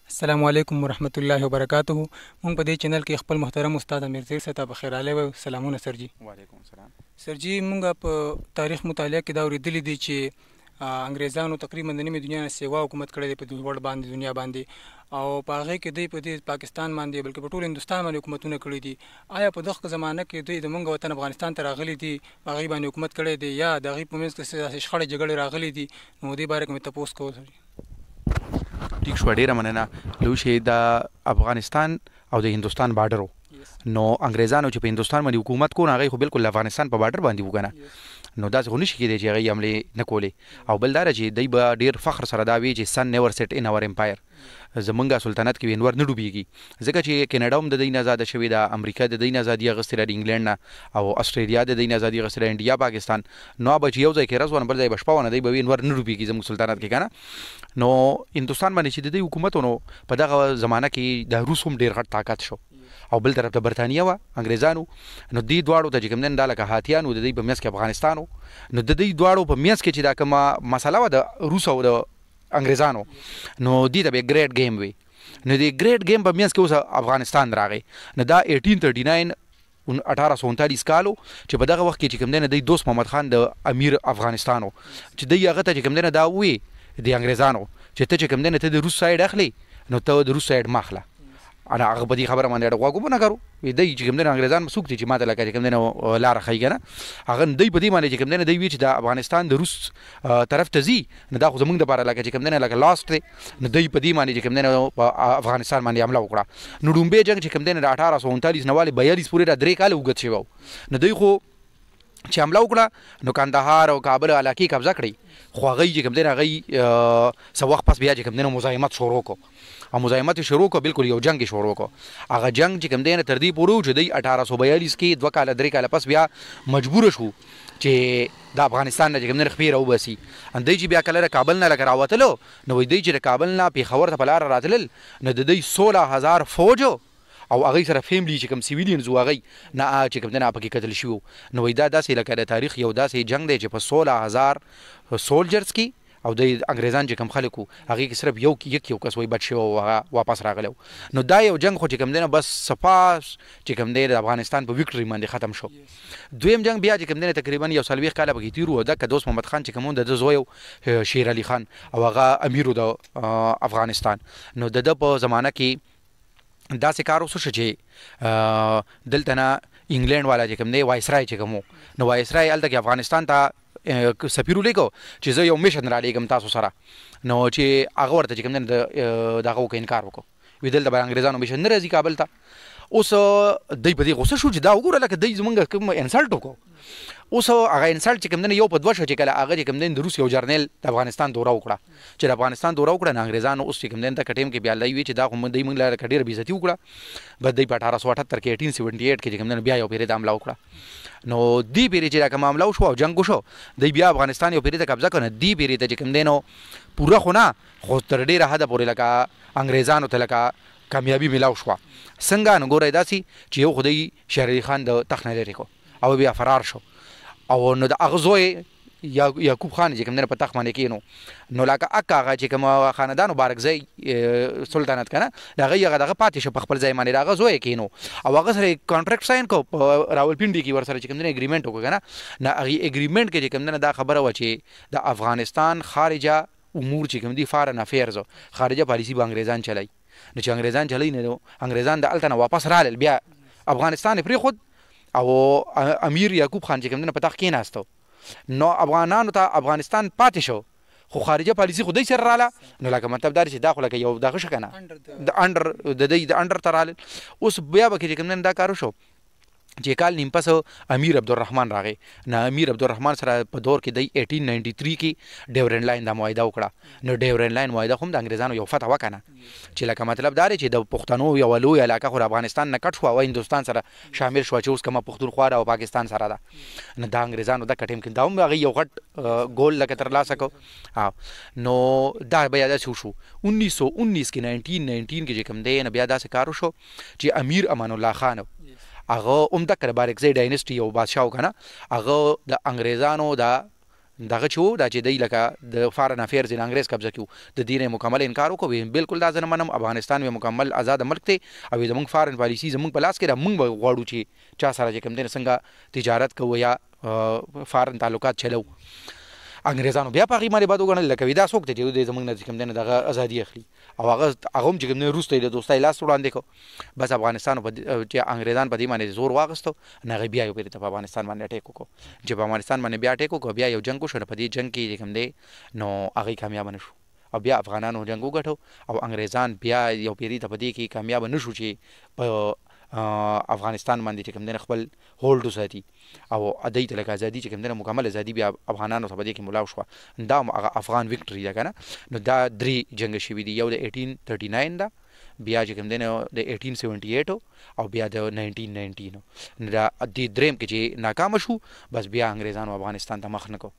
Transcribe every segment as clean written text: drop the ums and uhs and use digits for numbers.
السلام علیکم ورحمت الله وبرکاته. مونږ په دې چینل کې خپل محترم استاد امیر زیر صاحب ته بخیر راغلی و. سلامونه سرجي. وعلیکم السلام. سرجي مونږ په تاریخ مطالعه کې دا اورېدلی دي چې انګریزانو تقریبا د نیمې دنیا نه سیوا حکومت کړی دی په ورلډ باندې دنیا باندې، او په هغې کې دوی په دې پاکستان باندې بلکې په ټول هندوستان باندې حکومتونه کړي دي. آیا په دغه زمانه کې دوی د مونږ وطن افغانستان ته راغلي دي، په هغې باندې حکومت کړی دی، یا د هغې په منځ کې داسې شخړې جګړې راغلي دي؟ نو دې باره کې مې تپوس کول. ټیک شو، ډیره مننه. لوشي د افغانستان او د هندوستان بارډر نو انګریزانو چې په هندوستان باندې حکومت کوو هغه خو بالکل افغانستان په بارډر باندې وګڼه، نو داسې خو نشي کېدی چې هغه حملې نه کولې. او بل دا چې دوی به ډېر فخر سره دا وي چې سن نیور سیټ ان اور امپایر، زمونږ سلطنت کې انور نه ډوبېږي، ځکه چې کینیډا هم د دوی نه ازاده شوې ده، امریکا د دوی نه ازادي اخیستې ده، د انګلینډ نه، او استرالیا د دوی نه ازادي اخیستې ده، انډیا، پاکستان. نو به چې یو ځای کې ورځ ونه بل ځای به شپه ونه، دوی به وي انور نه ډوبېږي زموږ سلطنت کې، که نه. نو هندوستان باندې چې د دوی حکومت نو په دغه زمانه کې د روس هم ډېر غټ طاقت شو، او بل طرف ته برطانیه وه انګریزانو. نو دې دواړو ته چې کوم دین دا لکه هاتیانو د دوی په منځ کې افغانستان و، نو د دوی دواړو په منځ کې چې دا کومه مسله وه د روس او د انګریزانو، نو دې ته به ګریټ گیم وي. نو د ګریټ گیم په منځ کې اوس افغانستان راغی. نو دا 1839 1839 کالو چې په دغه وخت کې چې کوم دی دوی دوست محمد خان د امیر افغانستان و، چې دوی هغه ته چې کوم دی دا ووی د انګریزانو چې ته چې کوم دی ته د روس سایډ اخلي، نو ته د روس سایډ ماخله. انا هغه په دې خبره باندې غوږ ونه کړو، دوی چې کوم دی انګریزان مسوک دي چې ماته لکه چې کوم دی لاره ښیي که نه، هغه دوی په دې باندې چې کوم دی دوی وي چې د افغانستان د روس طرف ته ځي، نو دا خو زموږ دپاره لکه چې کوم دی لکه لاست دی. نو دوی په دې باندې چې کوم دی په افغانستان باندې حمله وکړه. نو لومبی جنګ چې کوم دی د 1839 نه والې 42 پورې دا 3 کاله اوږد شوی و. نو دوی خو چې حمله وکړه نو کندهار او کابل علاقې قبضه کړئ، خو هغوی چې کوم دی هغوی څه وخت پس بیا چې کوم دی مزاحمت شروع کړو، او مزاحمت شروع کړو، بالکل یو جنګ شروع کړو. هغه جنګ چې کوم دی تر دې پورې و چې دوی 1842 کې 2 کاله 3 کاله پس بیا مجبوره شو چې د افغانستان نه چې کوم دی خپې راوباسي. دوی چې بیا کله د کابل نه لکه راوتلو، نو دوی چې د کابل نه پېښور ته په لاره راتلل، نو د دوی 16000 فوج او هغې سره فیملی چې کوم سیویلینز و هغوی نه چې کوم دی نه پکې قتل شوي وو. نو وایي دا داسې لکه د تاریخ یو داسې جنګ دی چې په 16000 سولجرز کې، او د انګریزان چې کوم خلک وو هغې کې صرف یو کس وایي بچ شوی و، هغه واپس راغلی و. نو دا یو جنګ خو چې کوم دی نه بس سپاس چې کوم دی د افغانستان په وکټري باندې ختم شو. دویم جنګ بیا چې کوم دی تقریبا یو 40 کاله پکې تېر و، دکه دوست محمد خان چې کوم و د ده زوی و شیر علي خان، او هغه امیر و د افغانستان. نو د ده په زمانه کې داسې کار وسو شو چې دلته نه انګلینډ والا چې کوم دی وایسرای چې کوم و، نو وایسرای هلته کې افغانستان ته سفیر ولیکو چې زه یو میشن رالیږم تاسو سره، نو چې هغه ورته چې کوم دی د هغه وکړه انکار وکړو، وی دلته به انګریزانو میشن نه راځي کابل ته. اوس دوی په دې غوسه شو چې دا وګوره لکه دوی زمونږ کوم انسلټ وکړو. اوس هغه انسلټ چې کوم دی یو په 2 شو چې کله هغه چې کوم دی د روس یو جرنیل د افغانستان دوره وکړه، چې د افغانستان دوره وکړه، نو انګریزانو اوس چې کوم دی دغه ټایم کې بیا دوی وي چې دا خو دوی موږ له ډېره بې عزتي وکړه. بس دوی په 1878 کې 1878 کې چې کوم دی بیا یو پیرې د حمله وکړه. نو دې پیرې چې دا کوم حمله وشوه او جنګ وشو، دوی بیا افغانستان یو پیرې ته قبضه کړه. دې پیرې ته چې کوم دی نو پوره خو نه، خو تر ډېره حده پورې لکه انګریزانو ته لکه کامیابي میلاو شوه. څنګه؟ نو ګورئ داسې چې یو خو دوی شیر علي خان د تخت نه لرې کړو او بیا فرار شو، او نو د هغه زوی یعقوب خان چې کوم دی په تخت باندې کېنو، نو لکه اکه هغه چې کوم خاندان بارکزی سلطنت که نه، د هغې دغه پاتې شو په خپل ځای باندې، د هغه زوی یې کېنو او هغه سره یې کانټرکټ ساین کړو په راولپنډي کې ورسره چې کوم دی اګریمنټ وکړو که نه. نو هغې اګریمنټ کې چې کوم دی دا خبره وه چې د افغانستان خارجه امور چې کوم دي فارن افیرز، خارجه پالیسي به انګریزان چلوي. نو چې انګریزان چلی نه، انګریزان د هلته نه واپس رالل، بیا افغانستان یې پرېښود او امیر یعقوب خان چې کوم دی په تخت کېناستو. نو افغانانو ته افغانستان پاتې شو، خو خارجه پالیسي خو دوی سره راله. نو لکه مطلب دا چې دا خو لکه یو دغه شو که نه د انډر د دوی د انډر ته رالل. اوس بیا به کې چې کوم دی دا کار وشو چې کال نیم پس امیر عبدالرحمن راغی. نو امیر عبدالرحمن سره په دور کې دی 1893 کې ډیورنډ لاین دا معاهده وکړه. نو ډیورنډ لاین معاهده خو هم د انګریزانو یو فتح وکړه نه، چې لکه مطلب دا دی چې د پښتنو یوه لویه علاقه خو د افغانستان نه کټ شوه او هندوستان سره شامل شوه، چې اوس کومه پښتونخوا او پاکستان سره ده. نو دا انګریزانو دغه ټایم کې دا هم هغې یو غټ ګول لکه ترلاسه کړو. نو دا بیا داسې وشو 1919 کې 1919 کې چې کوم دی نو بیا داسې کار وشو چې امیر امان الله خان هغه هم دغه د بارکزی ډاینسټي یو بادشاه و که نه، هغه د انګریزانو د دغه چې و دا چې دی لکه د فارن افیرز د انګریز قبضه کیو د دې نه مکمل انکار وکړو بالکل دا زه نه منم افغانستان یو مکمل آزاد ملک دی او زموږ فارن پالیسي زموږ په لاس کې ده موږ به غواړو چې چا سره چې کوم دی څنګه تجارت کوو یا فارن تعلقات چلو انګریزانو بیا په هغې باندې بد وګڼل لکه دا څوک دی چې دی زموږ نه چې کوم دی دغه ازادي اخلي او هغه هم چې کوم دی وروسته یې د دوستۍ لاس وړاندې کړو بس افغانستان چې انګریزان په دې باندې زور واخیستو نو هغې بیا یو بیرته په افغانستان باندې اټیک وکړو چې په افغانستان باندې بیا اټیک وکړو بیا یو جنګ وشو نو په دې جنګ کې چې کوم دی نو هغې کامیابه نه شو او بیا افغانانو جنګ وګټو او انګریزان بیا یو پیري ته په دې کې کامیابه نه شو چې په افغانستان باندې چې کوم دی خپل هولډ وساتي او ادی ته لکه ازادي چې کوم دی مکمل ازادي بیا افغانانو ته په دې کې ملاو شوه دا هغه افغان وکټري ده که نه نو دا درې جنګ شوي دي یو د 1839 ده بیا چې کوم دی د 1878 او بیا د 1919 نو دا دې درېم کې چې ناکامه شو بس بیا انګریزانو افغانستان ته مخ نه کو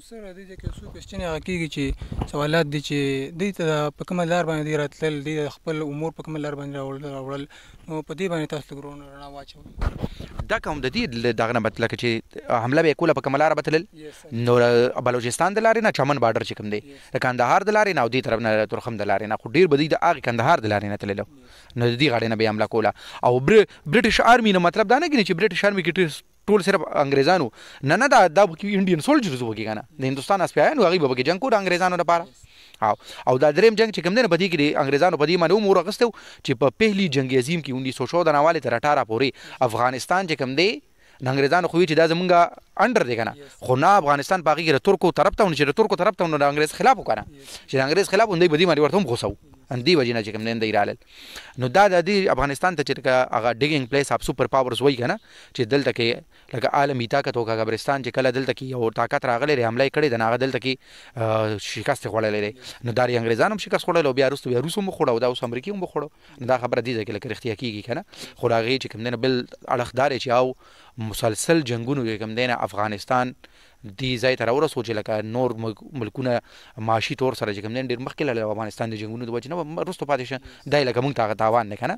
سر د دې کې څو کوېسچنې هغه کېږي چې سوالات دي چې دوی ته په کومه لار باندې راتلل دوی د خپل امور په کومه لار باندې راوړل نو په دې باندې تاسو لږ رڼا واچوئ دا کوم د دې دغه نه مطلب چې حمله به یې کوله په کومه لاره به تلل نو بلوچستان د لارې نه چمن بارډر چې کوم دی د کندهار د لارې نه او دې طرف نه تورخم د لارې نه خو ډېر به دوی د هغې کندهار د لارې نه تللو نو د دې غاړې نه به یې حمله کوله او برټش آرمي نه مطلب دا نه ګڼي چې برټش آرمي کې ټول صرف انګریزانو نه دا انډین سولجرز وکړي که نه د هندوستان اسپیانو هغوی به پکې جنګ کوو د انګریزانو لپاره او دا درېیم جنګ چې کوم دی نه په دې کې د انګریزانو په دې باندې هم اور اخیستی و چې په پهلي جنګ عظیم کې 1914 والې تر 18 پورې افغانستان چې کوم دی د انګریزانو خو چې دا زمونږ انډر دی که نه خو نه افغانستان په هغې کې د ترکو طرف ته چې د ترکو طرف ته نو د انګریز خلاف وکړه چې د انګریز خلاف دوی په دې باندې ورته هم غوسه و دې وجې نه چې کوم دی دوی رالل نو دا د دې افغانستان ته چې هغه ډیګینګ پلیس اف سوپر پاورز وایي که نه چې دلته کې لکه عالمي طاقت او قبرستان چې کله دلته کې یو طاقت راغلی دی حمله یې کړې ده نو هغه دلته کې شکست یې خوړلی دی نو دا یې انګریزان هم شکست خوړلی او بیا وروسته بیا روس هم وخوړه او دا اوس امریکې هم وخوړه نو دا خبره دې ځای کې لکه رښتیا کېږي که نه خو د هغې چې کوم دی نه بل اړخ دا دی چې او مسلسل جنګونو چې کوم دی نه افغانستان دې ځای ته راورسو چې لکه نور ملکونه معاشي طور سره چې کوم دی ډېر مخکې لاړل افغانستان د جنګونو د وجې نه وروسته پاتې شه دا یې لکه موږ ته هغه تاوان دی که نه